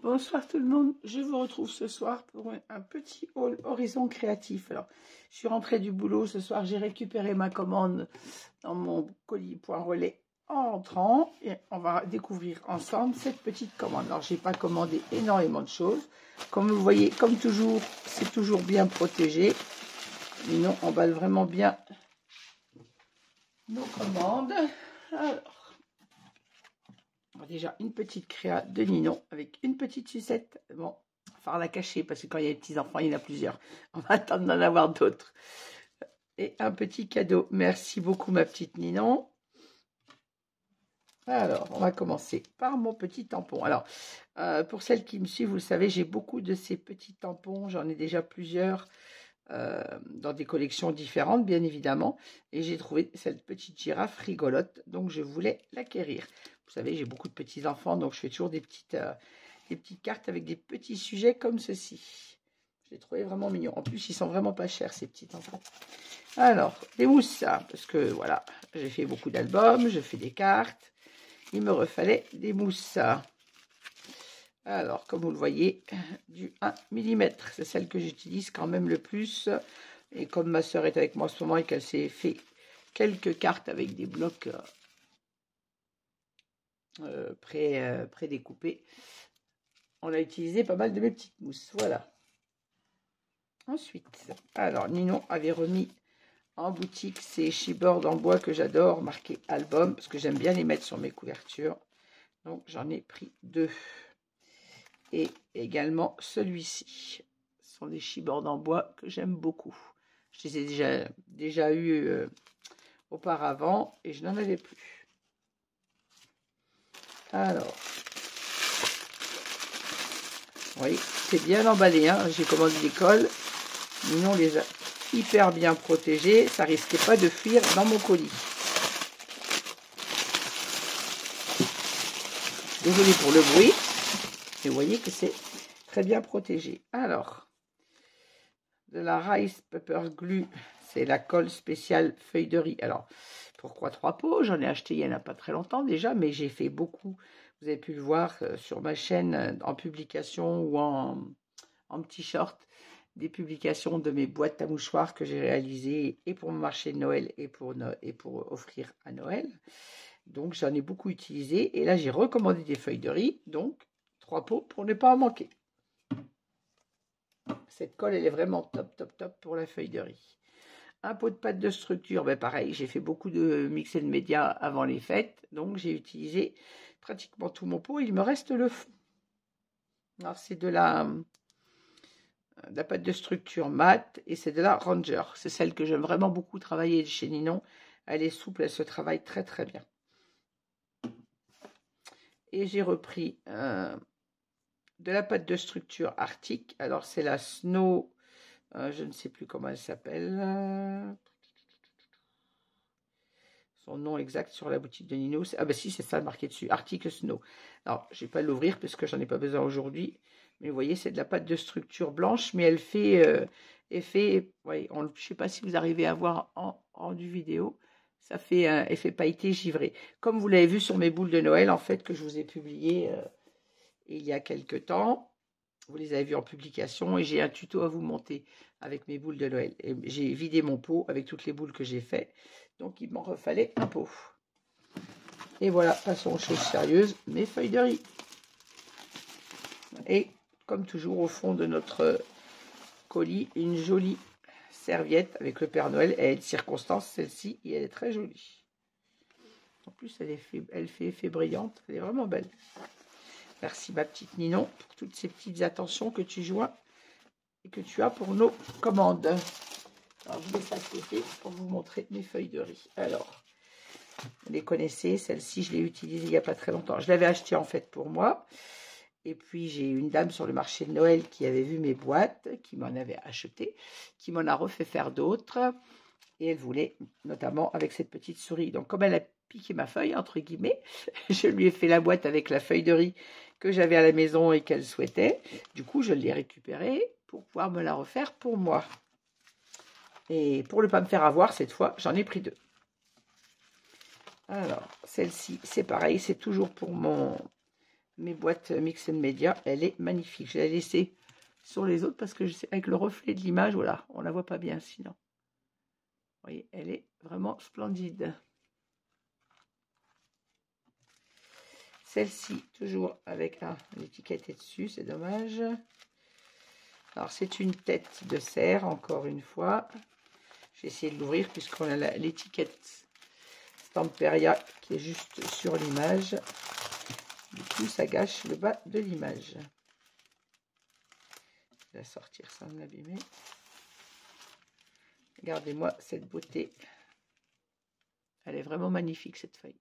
Bonsoir tout le monde, je vous retrouve ce soir pour un petit haul Horizon Créatif. Alors, je suis rentrée du boulot ce soir, j'ai récupéré ma commande dans mon colis point relais en rentrant et on va découvrir ensemble cette petite commande. Alors, j'ai pas commandé énormément de choses. Comme vous voyez, comme toujours, c'est toujours bien protégé. Sinon, on emballe vraiment bien nos commandes. Alors, déjà, une petite créa de Ninon avec une petite sucette. Bon, il va falloir la cacher parce que quand il y a des petits-enfants, il y en a plusieurs. On va attendre d'en avoir d'autres. Et un petit cadeau. Merci beaucoup, ma petite Ninon. Alors, on va commencer par mon petit tampon. Alors, pour celles qui me suivent, vous le savez, j'ai beaucoup de ces petits tampons. J'en ai déjà plusieurs dans des collections différentes, bien évidemment. Et j'ai trouvé cette petite girafe rigolote, donc je voulais l'acquérir. Vous savez, j'ai beaucoup de petits-enfants, donc je fais toujours des petites cartes avec des petits sujets comme ceci. Je les trouvais vraiment mignons. En plus, ils sont vraiment pas chers, ces petits enfants. Alors, des mousses, parce que voilà, j'ai fait beaucoup d'albums, je fais des cartes. Il me refallait des mousses. Alors, comme vous le voyez, du 1 mm, c'est celle que j'utilise quand même le plus. Et comme ma soeur est avec moi en ce moment et qu'elle s'est fait quelques cartes avec des blocs pré-découpés, on a utilisé pas mal de mes petites mousses. Voilà. Ensuite, alors Ninon avait remis en boutique ces chipboards en bois que j'adore, marqués album, parce que j'aime bien les mettre sur mes couvertures. Donc, j'en ai pris 2. Et également celui-ci. Ce sont des chipboards en bois que j'aime beaucoup. Je les ai déjà eu auparavant et je n'en avais plus. Alors, oui, c'est bien emballé. Hein. J'ai commandé des cols. Ninon les a hyper bien protégés. Ça risquait pas de fuir dans mon colis. Désolée pour le bruit. Et vous voyez que c'est très bien protégé. Alors, de la Rice Pepper Glue, c'est la colle spéciale feuille de riz. Alors, pourquoi 3 pots? J'en ai acheté il n'y en a pas très longtemps déjà, mais j'ai fait beaucoup. Vous avez pu le voir sur ma chaîne en publication ou en petit short, des publications de mes boîtes à mouchoirs que j'ai réalisées et pour mon marché de Noël et pour offrir à Noël. Donc, j'en ai beaucoup utilisé. Et là, j'ai recommandé des feuilles de riz. Donc, 3 pots pour ne pas en manquer. Cette colle, elle est vraiment top, top, top pour la feuille de riz. Un pot de pâte de structure, ben pareil, j'ai fait beaucoup de mix and média avant les fêtes. Donc, j'ai utilisé pratiquement tout mon pot. Il me reste le fond. Alors, c'est de la pâte de structure mat et c'est de la Ranger. C'est celle que j'aime vraiment beaucoup travailler chez Ninon. Elle est souple, elle se travaille très, très bien. Et j'ai repris de la pâte de structure Arctic. Alors, c'est la Snow, je ne sais plus comment elle s'appelle. Son nom exact sur la boutique de Ninon. Ah ben si, c'est ça marqué dessus, Arctic Snow. Alors, je ne vais pas l'ouvrir parce que j'en ai pas besoin aujourd'hui. Mais vous voyez, c'est de la pâte de structure blanche, mais elle fait effet, ouais, je ne sais pas si vous arrivez à voir en du vidéo. Ça fait un effet pailleté givré. Comme vous l'avez vu sur mes boules de Noël, en fait, que je vous ai publié il y a quelques temps. Vous les avez vues en publication et j'ai un tuto à vous monter avec mes boules de Noël. Et j'ai vidé mon pot avec toutes les boules que j'ai fait. Donc, il m'en refallait un pot. Et voilà, passons aux choses sérieuses, mes feuilles de riz. Et comme toujours, au fond de notre colis, une jolie serviette avec le Père Noël. Elle est de circonstance, celle-ci, et elle est très jolie. En plus, elle fait effet brillante. Elle est vraiment belle. Merci, ma petite Ninon, pour toutes ces petites attentions que tu joins et que tu as pour nos commandes. Alors, je mets ça de côté pour vous montrer mes feuilles de riz. Alors, vous les connaissez, celle-ci, je l'ai utilisée il n'y a pas très longtemps. Je l'avais achetée en fait pour moi. Et puis, j'ai une dame sur le marché de Noël qui avait vu mes boîtes, qui m'en avait acheté, qui m'en a refait faire d'autres. Et elle voulait, notamment avec cette petite souris. Donc, comme elle a piqué ma feuille, entre guillemets, je lui ai fait la boîte avec la feuille de riz que j'avais à la maison et qu'elle souhaitait. Du coup, je l'ai récupérée pour pouvoir me la refaire pour moi. Et pour ne pas me faire avoir, cette fois, j'en ai pris 2. Alors, celle-ci, c'est pareil, c'est toujours pour mon mes boîtes Mix & Media. Elle est magnifique. Je l'ai laissée sur les autres parce que je sais, avec le reflet de l'image, voilà, on la voit pas bien sinon. Vous voyez, elle est vraiment splendide. Celle-ci, toujours avec l'étiquette est dessus, c'est dommage. Alors, c'est une tête de cerf, encore une fois. J'ai essayé de l'ouvrir puisqu'on a l'étiquette Stamperia qui est juste sur l'image. Du coup, ça gâche le bas de l'image. Je vais la sortir sans l'abîmer. Regardez-moi cette beauté. Elle est vraiment magnifique, cette feuille.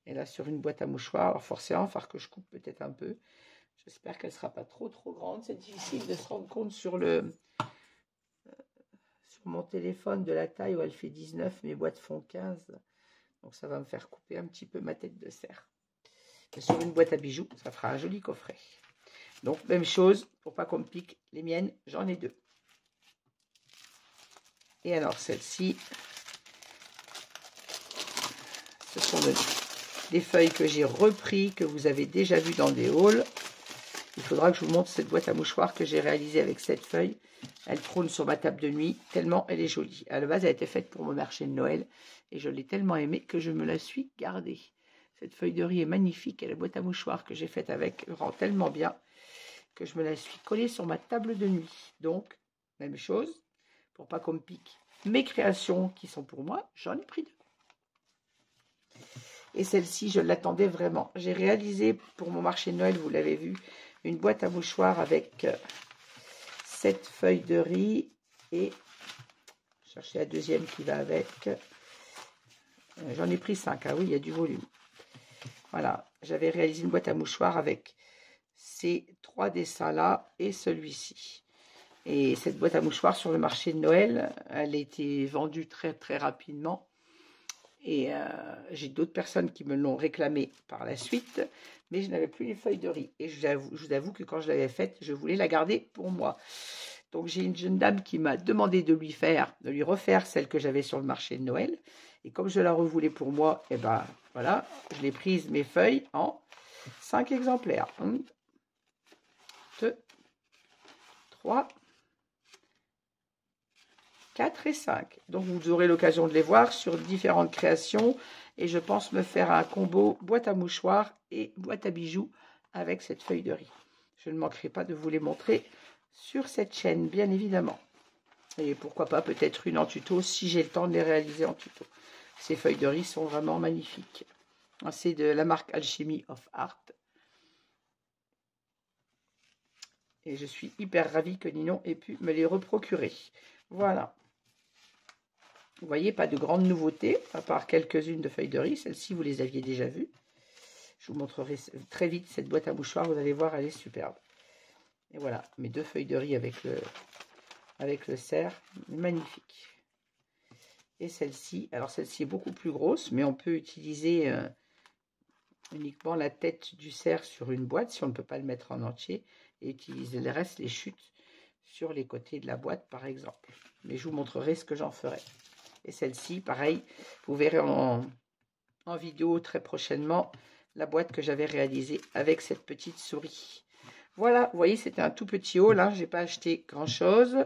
Et là, sur une boîte à mouchoirs, alors forcément, il va falloir que je coupe peut-être un peu. J'espère qu'elle ne sera pas trop grande. C'est difficile de se rendre compte sur mon téléphone de la taille où elle fait 19. Mes boîtes font 15. Donc, ça va me faire couper un petit peu ma tête de cerf. Et sur une boîte à bijoux, ça fera un joli coffret. Donc, même chose, pour pas qu'on me pique les miennes, j'en ai 2. Et alors, celle-ci, ce sont des feuilles que j'ai repris, que vous avez déjà vues dans des hauls. Il faudra que je vous montre cette boîte à mouchoirs que j'ai réalisée avec cette feuille. Elle trône sur ma table de nuit, tellement elle est jolie. À la base, elle a été faite pour mon marché de Noël, et je l'ai tellement aimée que je me la suis gardée. Cette feuille de riz est magnifique, et la boîte à mouchoirs que j'ai faite avec rend tellement bien que je me la suis collée sur ma table de nuit. Donc, même chose, pour pas qu'on me pique mes créations qui sont pour moi, j'en ai pris 2. Et celle-ci, je l'attendais vraiment. J'ai réalisé pour mon marché de Noël, vous l'avez vu, une boîte à mouchoirs avec 7 feuilles de riz et chercher la deuxième qui va avec. J'en ai pris 5. Ah oui, il y a du volume. Voilà, j'avais réalisé une boîte à mouchoirs avec ces 3 dessins-là et celui-ci. Et cette boîte à mouchoirs sur le marché de Noël, elle a été vendue très rapidement. Et j'ai d'autres personnes qui me l'ont réclamé par la suite, mais je n'avais plus les feuilles de riz. Et je vous avoue que quand je l'avais faite, je voulais la garder pour moi. Donc j'ai une jeune dame qui m'a demandé de lui refaire celle que j'avais sur le marché de Noël. Et comme je la revoulais pour moi, et ben voilà, je l'ai prise mes feuilles en 5 exemplaires. 1, 2, 3, 4 et 5. Donc vous aurez l'occasion de les voir sur différentes créations. Et je pense me faire un combo boîte à mouchoirs et boîte à bijoux avec cette feuille de riz. Je ne manquerai pas de vous les montrer sur cette chaîne, bien évidemment. Et pourquoi pas peut-être une en tuto si j'ai le temps de les réaliser en tuto. Ces feuilles de riz sont vraiment magnifiques. C'est de la marque Alchemy of Art. Et je suis hyper ravie que Ninon ait pu me les reprocurer. Voilà. Vous voyez, pas de grandes nouveautés, à part quelques-unes de feuilles de riz. Celles-ci, vous les aviez déjà vues. Je vous montrerai très vite cette boîte à mouchoirs. Vous allez voir, elle est superbe. Et voilà, mes 2 feuilles de riz avec le cerf. Magnifique. Et celle-ci, alors celle-ci est beaucoup plus grosse, mais on peut utiliser uniquement la tête du cerf sur une boîte, si on ne peut pas le mettre en entier, et utiliser le reste, les chutes, sur les côtés de la boîte, par exemple. Mais je vous montrerai ce que j'en ferai. Et celle-ci, pareil, vous verrez en vidéo très prochainement la boîte que j'avais réalisée avec cette petite souris. Voilà, vous voyez, c'était un tout petit haul, hein, je n'ai pas acheté grand-chose,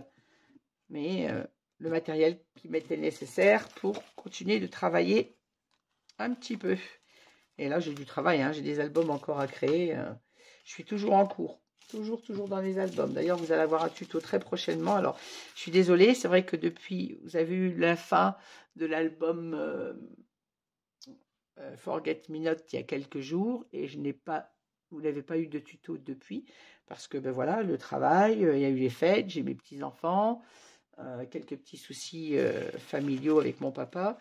mais le matériel qui m'était nécessaire pour continuer de travailler un petit peu. Et là, j'ai du travail, hein, j'ai des albums encore à créer. Je suis toujours en cours. Toujours dans les albums. D'ailleurs, vous allez avoir un tuto très prochainement. Alors, je suis désolée, c'est vrai que depuis, vous avez eu la fin de l'album Forget Me Not il y a quelques jours et vous n'avez pas eu de tuto depuis parce que, ben voilà, le travail, il y a eu les fêtes, j'ai mes petits-enfants, quelques petits soucis familiaux avec mon papa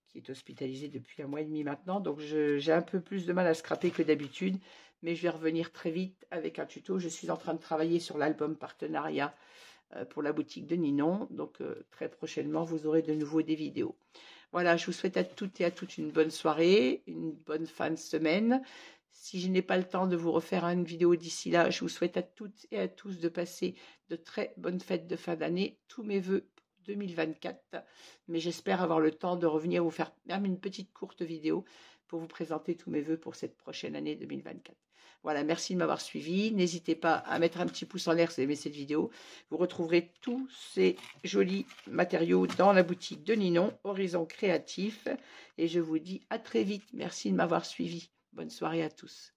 qui est hospitalisé depuis 1 mois et demi maintenant. Donc, j'ai un peu plus de mal à scraper que d'habitude. Mais je vais revenir très vite avec un tuto. Je suis en train de travailler sur l'album partenariat pour la boutique de Ninon. Donc, très prochainement, vous aurez de nouveau des vidéos. Voilà, je vous souhaite à toutes et à toutes une bonne soirée, une bonne fin de semaine. Si je n'ai pas le temps de vous refaire une vidéo d'ici là, je vous souhaite à toutes et à tous de passer de très bonnes fêtes de fin d'année. Tous mes voeux 2024, mais j'espère avoir le temps de revenir vous faire même une petite courte vidéo pour vous présenter tous mes vœux pour cette prochaine année 2024. Voilà, merci de m'avoir suivi. N'hésitez pas à mettre un petit pouce en l'air si vous aimez cette vidéo. Vous retrouverez tous ces jolis matériaux dans la boutique de Ninon, Horizon Créatif. Et je vous dis à très vite. Merci de m'avoir suivi. Bonne soirée à tous.